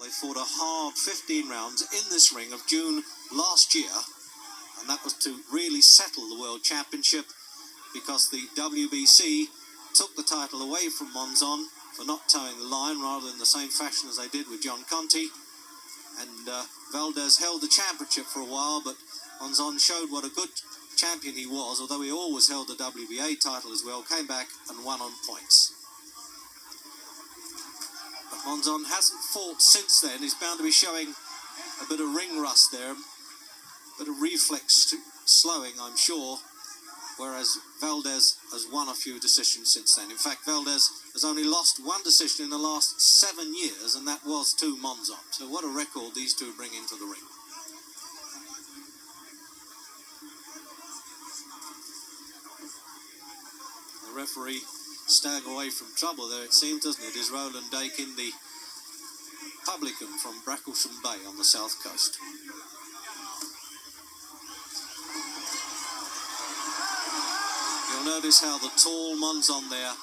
They fought a hard 15 rounds in this ring of June last year, and that was to really settle the World Championship because the WBC took the title away from Monzon for not towing the line, rather in the same fashion as they did with John Conti. And Valdez held the championship for a while, but Monzon showed what a good champion he was, although he always held the WBA title as well, came back and won on points. But Monzon hasn't fought since then. He's bound to be showing a bit of ring rust there, a bit of reflex slowing, I'm sure, whereas Valdez has won a few decisions since then. In fact, Valdez has only lost one decision in the last 7 years, and that was to Monzon. So what a record these two bring into the ring. The referee staying away from trouble there, it seems, doesn't it, is Roland Dakin, the publican from Bracklesham Bay on the south coast. You'll notice how the tall Monzon there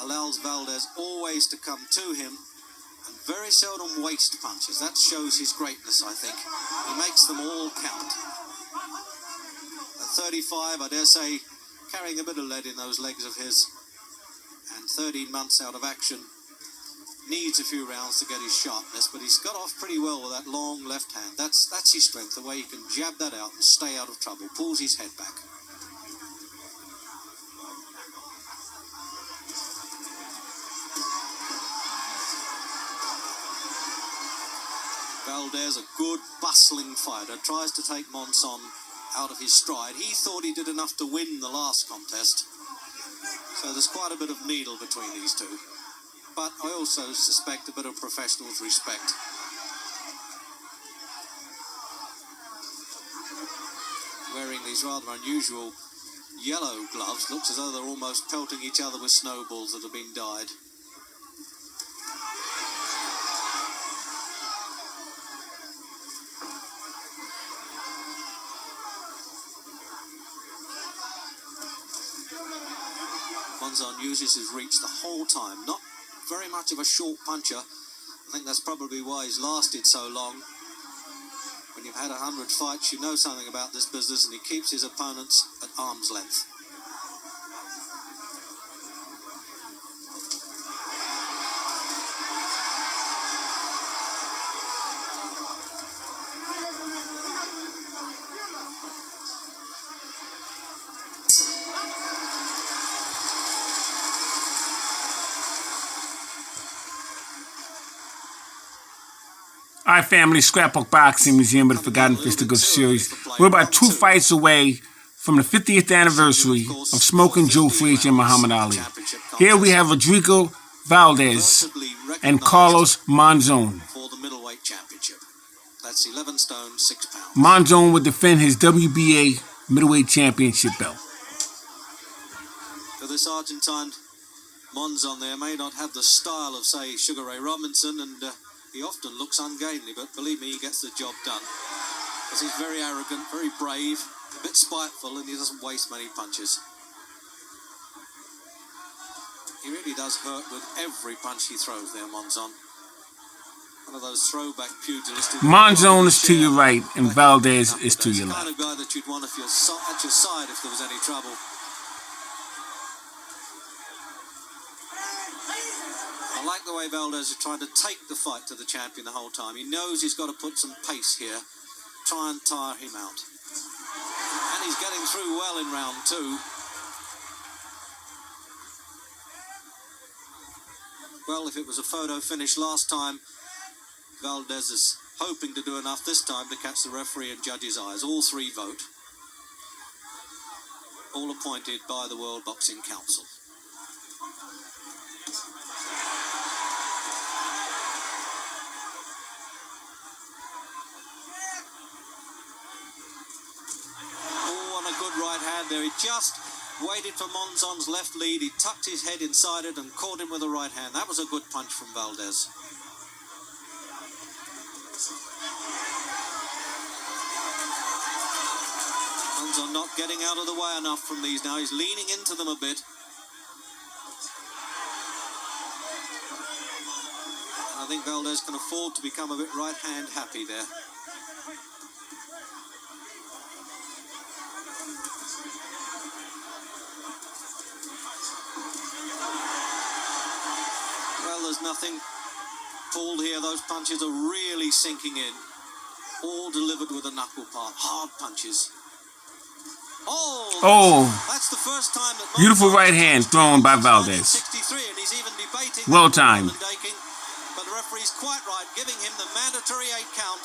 allows Valdez always to come to him and very seldom waste punches. That shows his greatness, I think. He makes them all count. At 35, I dare say, carrying a bit of lead in those legs of his, and 13 months out of action, needs a few rounds to get his sharpness, but he's got off pretty well with that long left hand. That's his strength, the way he can jab that out and stay out of trouble, pulls his head back. Valdez, a good bustling fighter, tries to take Monzon out of his stride. He thought he did enough to win the last contest, so there's quite a bit of needle between these two. But I also suspect a bit of professionals' respect. Wearing these rather unusual yellow gloves, looks as though they're almost pelting each other with snowballs that have been dyed. Monzon uses his reach the whole time, not very much of a short puncher. I think that's probably why he's lasted so long. When you've had 100 fights, you know something about this business, and he keeps his opponents at arm's length. All right, family, Scrapbook Boxing Museum of the Forgotten Fisticuffs series. We're about 2 fights away from the 50th anniversary of Smoking Joe Frazier and Muhammad Ali. Here we have Rodrigo Valdez and Carlos Monzon. For the middleweight championship. That's 11 stone, 6 pounds. Monzon would defend his WBA middleweight championship belt. For this Argentine, Monzon there may not have the style of, say, Sugar Ray Robinson, and he often looks ungainly, but believe me, he gets the job done. Because he's very arrogant, very brave, a bit spiteful, and he doesn't waste many punches. He really does hurt with every punch he throws there, Monzon. One of those throwback pugilistic... Monzon is to your right, and Valdez is to your left. The kind of guy that you'd want at your side if there was any trouble. I like the way Valdez is trying to take the fight to the champion the whole time. He knows he's got to put some pace here, try and tire him out. And he's getting through well in round 2. Well, if it was a photo finish last time, Valdez is hoping to do enough this time to catch the referee and judge's eyes. All 3 vote. All appointed by the World Boxing Council. There, he just waited for Monzon's left lead. He tucked his head inside it and caught him with the right hand. That was a good punch from Valdez. Monzon not getting out of the way enough from these now. He's leaning into them a bit. Now think Valdez can afford to become a bit right-hand happy there. Well, there's nothing pulled here. Those punches are really sinking in. All delivered with a knuckle part. Hard punches. Oh, that's the first time that beautiful right hand thrown by Valdez. 63, and he's even debating well timed. But the referee's quite right, giving him the mandatory 8 count.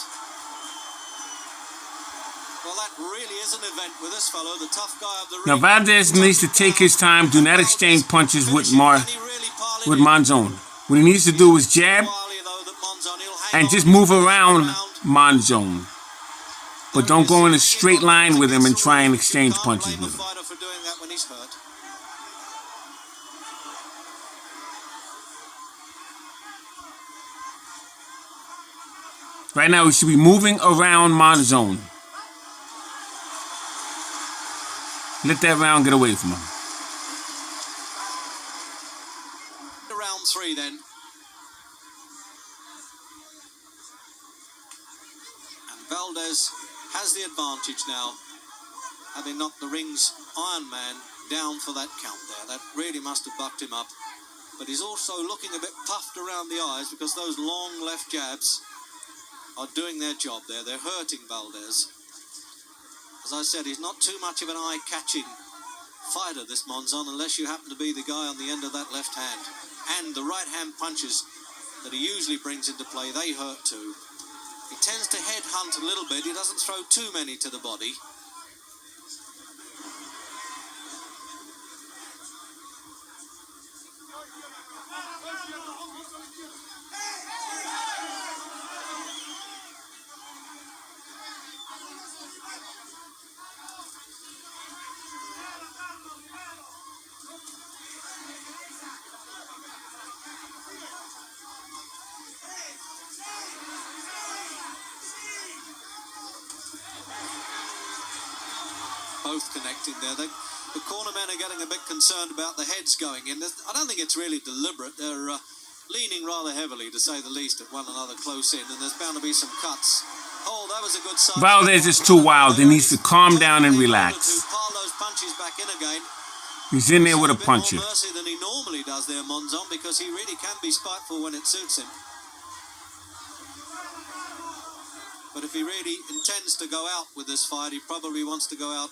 Well, that really is an event with this fellow, the tough guy of the ring. Now Valdez needs to take his time. Do not exchange punches with Monzon. What he needs to do is jab and just move around Monzon. But don't go in a straight line with him and try and exchange punches with him. Right now, he should be moving around Monzon. Let that round get away from him. Round 3 then. And Valdez has the advantage now, having knocked the ring's Iron Man down for that count there. That really must have bucked him up. But he's also looking a bit puffed around the eyes because those long left jabs are doing their job there. They're hurting Valdez. As I said, he's not too much of an eye-catching fighter, this Monzon, unless you happen to be the guy on the end of that left hand. And the right-hand punches that he usually brings into play, they hurt too. He tends to headhunt a little bit. He doesn't throw too many to the body. Both connecting there. The cornermen are getting a bit concerned about the heads going in. I don't think it's really deliberate. They're leaning rather heavily, to say the least, at one another close in, and there's bound to be some cuts. Oh, that was a good side. Valdez is too wild. He needs to calm down and relax. Pile those punches back in again. He's in there with a puncher. More mercy than he normally does there, Monzon, because he really can be spiteful when it suits him. But if he really intends to go out with this fight, he probably wants to go out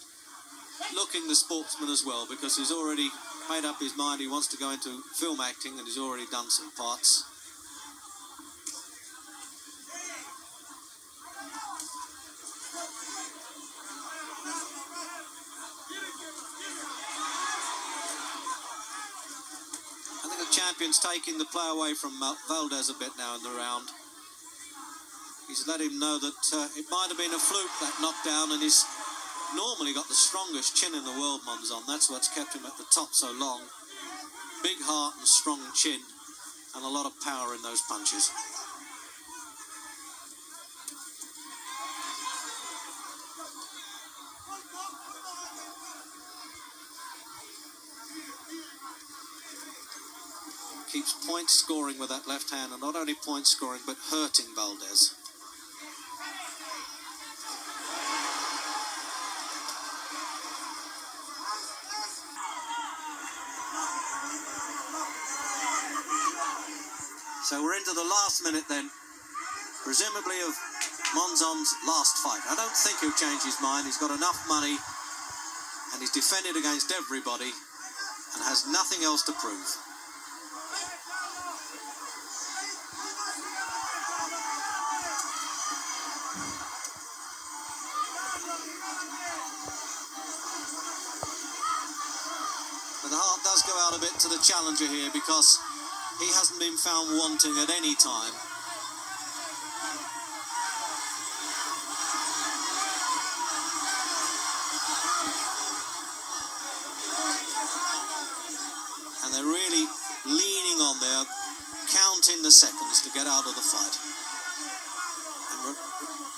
looking the sportsman as well, because he's already made up his mind he wants to go into film acting, and he's already done some parts. I think the champion's taking the play away from Valdez a bit now in the round. He's let him know that it might have been a fluke, that knockdown, and he's normally got the strongest chin in the world, Monzon. That's what's kept him at the top so long. Big heart and strong chin, and a lot of power in those punches. Keeps point scoring with that left hand, and not only point scoring, but hurting Valdez. So we're into the last minute then, presumably of Monzon's last fight. I don't think he'll change his mind. He's got enough money and he's defended against everybody and has nothing else to prove. But the heart does go out a bit to the challenger here, because he hasn't been found wanting at any time. And they're really leaning on there, counting the seconds to get out of the fight. And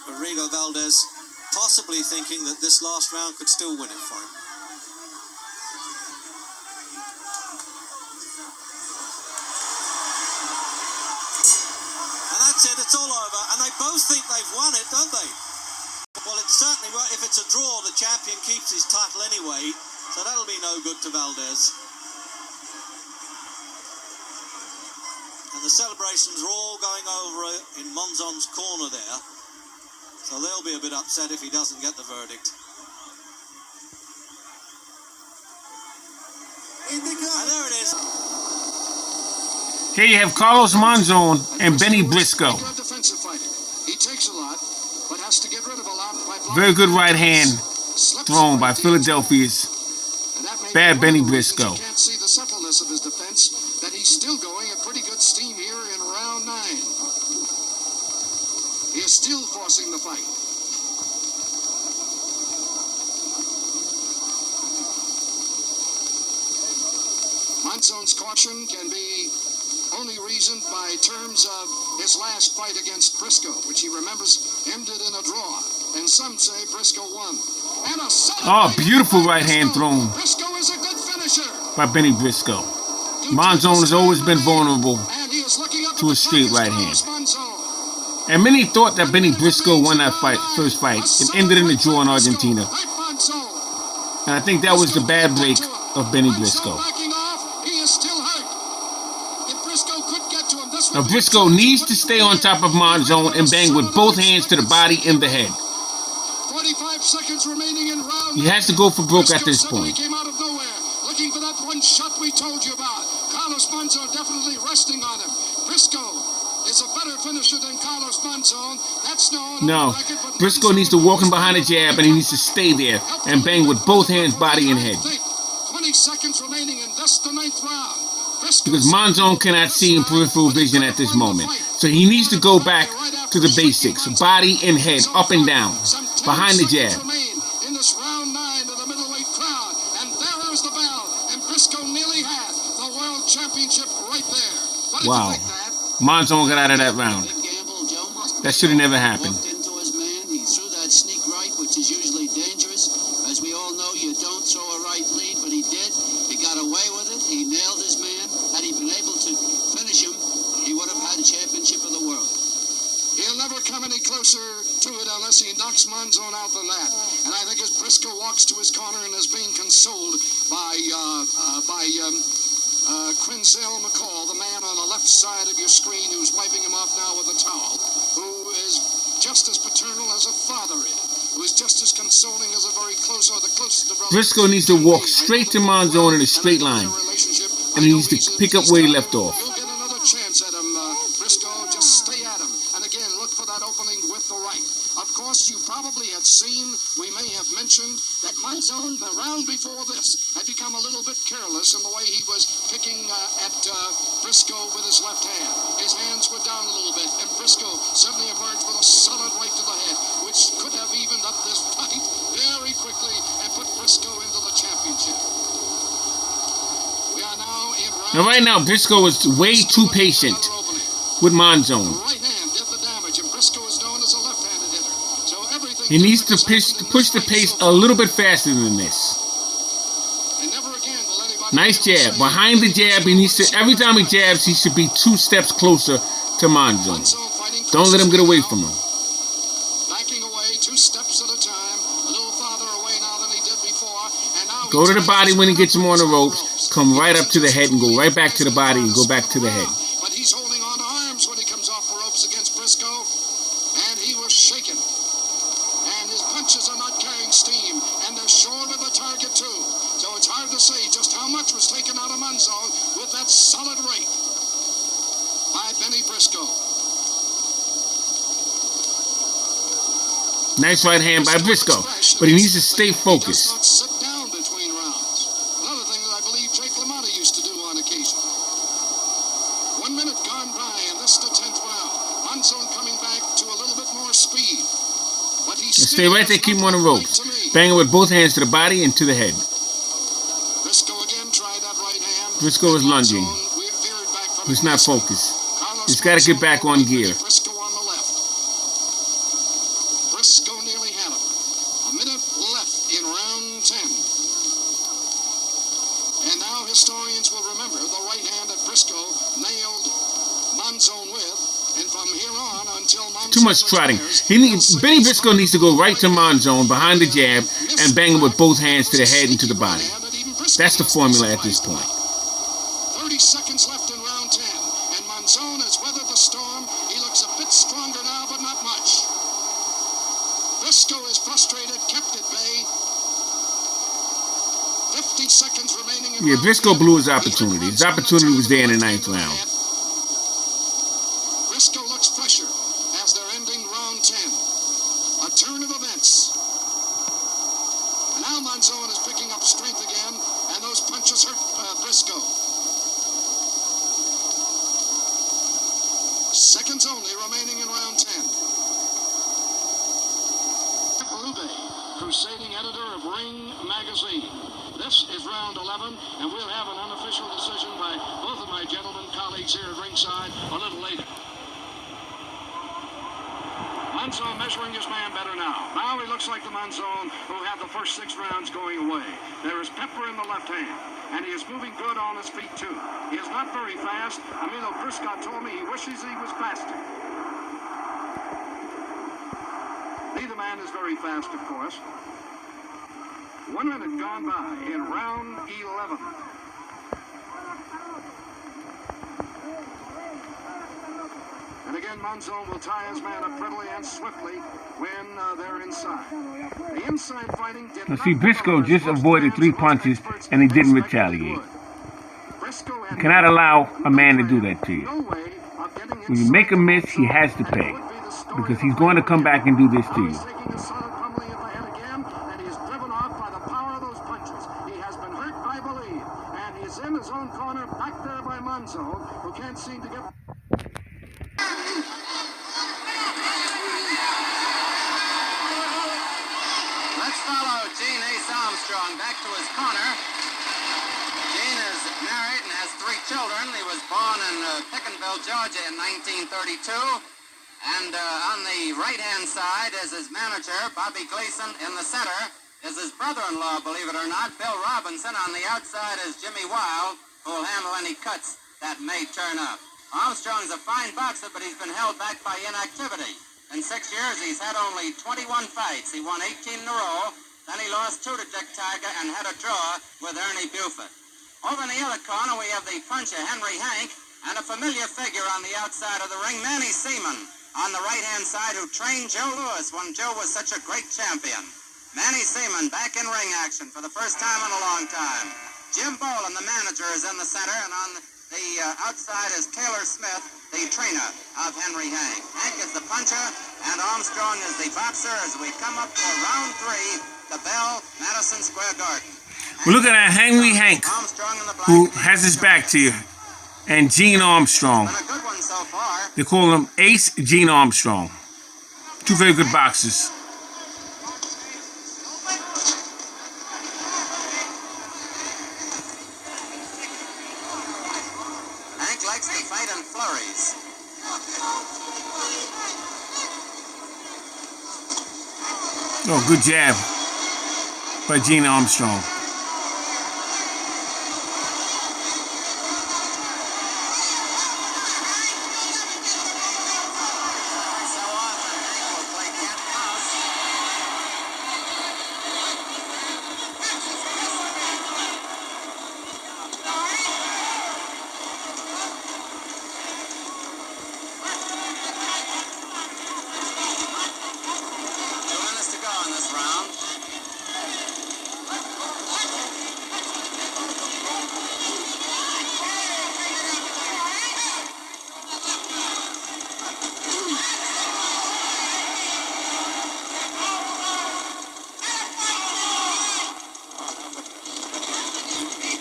Rodrigo Valdez possibly thinking that this last round could still win it for him. And they both think they've won it, don't they? Well, it's certainly right. If it's a draw, the champion keeps his title anyway, so that'll be no good to Valdez. And the celebrations are all going over in Monzon's corner there, so they'll be a bit upset if he doesn't get the verdict. And there it is. Here you have Carlos Monzon and Bennie Briseco. He takes a lot, but has to get rid of a lot. Very good right hand thrown by Philadelphia's bad Bennie Briseco. You can't see the suppleness of his defense, that he's still going at pretty good steam here in round 9. He is still forcing the fight. Monzon's caution can be only reasoned by terms of his last fight against Briscoe, which he remembers ended in a draw, and some say Briscoe won. And beautiful right hand thrown Briscoe is a good finisher by Bennie Briseco. Monzon has always been vulnerable to a straight right hand. And many thought that Bennie Briseco won that first fight. It ended in a draw in Argentina. And I think that was the bad break of Bennie Briseco. Now Briseco needs to stay on top of Monzon and bang with both hands to the body and the head. 45 seconds remaining in round. He has to go for broke at this point. Came out of nowhere, looking for that one shot we told you about. Carlos Monzon definitely resting on him. Briscoe is a better finisher than Carlos Monzon. That's known. No, Briseco needs to walk him behind the jab, and he needs to stay there and bang with both hands, body and head. 20 seconds remaining in this, the 9th round. Because Monzon cannot see in peripheral vision at this moment. So he needs to go back to the basics. Body and head, up and down, behind the jab. In this round 9 of the middleweight crowd. And there is the bell. And Briscoe nearly had the world championship right there. Wow. Monzon got out of that round. That should have never happened. Into his man, he threw that sneak right, which is usually dangerous. As we all know, you don't throw a right lead, but he did. He got away with it. He nailed his man. Had he been able to finish him, he would have had a championship of the world. He'll never come any closer to it unless he knocks Monzon out than that. And I think as Briscoe walks to his corner and is being consoled by Quinsale McCall, the man on the left side of your screen who's wiping him off now with a towel, who is just as paternal as a father is, who is just as consoling as a very close or the closest of brothers. Briscoe needs to walk straight to Monzon in a straight line, and he needs to pick up where he left off. You'll get another chance at him, Briscoe. Just stay at him. And again, look for that opening with the right. Of course, you probably had seen, we may have mentioned, that Monzon, the round before this, had become a little bit careless in the way he was picking at Briscoe with his left hand. His hands were down a little bit, and Briscoe suddenly emerged with a solid right to the head, which could have evened up this fight very quickly and put Briscoe into the championship. We are now in round. Now, right now, Briscoe is way too patient with Monzon. Right hand did the damage, and Briscoe is known as a left-handed hitter. So everything He needs to push the pace a little bit faster than this. And never again will anybody Nice jab. Behind the jab, he needs to, every time he jabs, he should be 2 steps closer to Monzon. Don't let him get away from him. Backing away 2 steps at a time, a little farther away now than he did before. And now Go to the body when he gets him on the ropes, come right up to the head and go right back to the body and go back to the head. But he's holding on to arms when he comes off the ropes against Briscoe, and he was shaken. And his punches are not carrying steam, and they're short of the target too. So it's hard to say just how much was taken out of Monzon with that solid right by Bennie Briseco. Nice right hand by Briseco, but he needs to stay focused. He does not sit down between rounds. Another thing that I believe Jake LaMotta used to do on occasion. 1 minute gone by, and this is the 10th round. Monzon coming back to a little bit more speed. But he Stay right there, keep him on the ropes. Bang it with both hands to the body and to the head. Briscoe again tried that right hand. Briscoe is lunging. He's not focused. He's got to get back on gear. Briscoe on the left. Briscoe nearly had him. A minute left in round 10. And now historians will remember the right hand that Briscoe nailed Monzon with And from here on until Monzon Too much trotting. Bennie Briseco needs to go right to Monzon behind the jab and bang him with both hands to the head and to the body. That's the formula at this point. 30 seconds left in round 10, and Monzon has weathered the storm. He looks a bit stronger now, but not much. Briscoe is frustrated, kept at bay. 50 seconds remaining in Yeah, round Briscoe 10. blew his opportunity. His opportunity was there in the 9th round. Briscoe looks fresher as they're ending round 10. A turn of events. And now Monzon is picking up strength again, and those punches hurt Briscoe. Seconds only remaining in round 10. Valdez, crusading editor of Ring magazine. This is round 11, and we'll have an unofficial decision by both of my gentlemen colleagues here at ringside a little later. Monzon measuring his man better now. Now he looks like the Monzon who had the first 6 rounds going away. There is pepper in the left hand, and he is moving good on his feet too. He is not very fast. Briscoe told me he wishes he was faster. Neither man is very fast, of course. 1 minute gone by in round 11. And again, Monzon will tie his man up prettily and swiftly when they're inside. The inside fighting did Now see, Briscoe just avoided 3 punches and he didn't retaliate. You cannot allow a man to do that to you. When you make a miss, he has to pay, because he's going to come back and do this to you. In his own corner, back there by Monzon, who can't seem to get... Let's follow Gene Ace Armstrong back to his corner. Gene is married and has 3 children. He was born in Pickenville, Georgia in 1932. And on the right-hand side is his manager, Bobby Gleason. In the center is his brother-in-law, believe it or not, Bill Robinson. On the outside is Jimmy Wild, who will handle any cuts that may turn up. Armstrong's a fine boxer, but he's been held back by inactivity. In 6 years, he's had only 21 fights. He won 18 in a row, then he lost 2 to Dick Tiger and had a draw with Ernie Buford. Over in the other corner, we have the puncher, Henry Hank, and a familiar figure on the outside of the ring, Manny Seaman, on the right-hand side, who trained Joe Louis when Joe was such a great champion. Manny Seaman back in ring action for the first time in a long time. Jim Boland, the manager, is in the center, and on the outside is Taylor Smith, the trainer of Henry Hank. Hank is the puncher, and Armstrong is the boxer as we come up for round 3, the bell, Madison Square Garden. We're looking at Henry Hank, who has his back to you, and Gene Armstrong. Been a good one so far. They call him Ace Gene Armstrong. 2 very good boxers. Hank likes to fight in flurries. Oh, good jab by Gene Armstrong.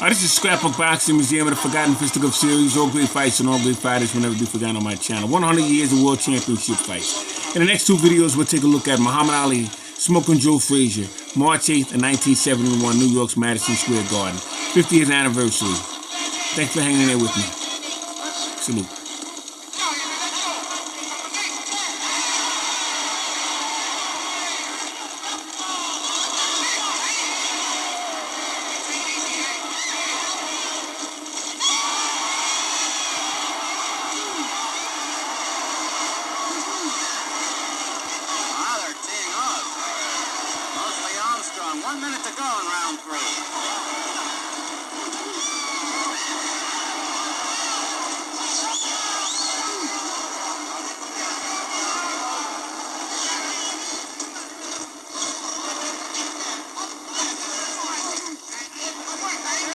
This is Scrapbook Boxing Museum of the Forgotten Fisticuffs series. All great fights and all great fighters will never be forgotten on my channel. 100 years of world championship fights. In the next 2 videos, we'll take a look at Muhammad Ali, Smoking Joe Frazier, March 8th of 1971, New York's Madison Square Garden. 50th anniversary. Thanks for hanging there with me. Salute. in round 3.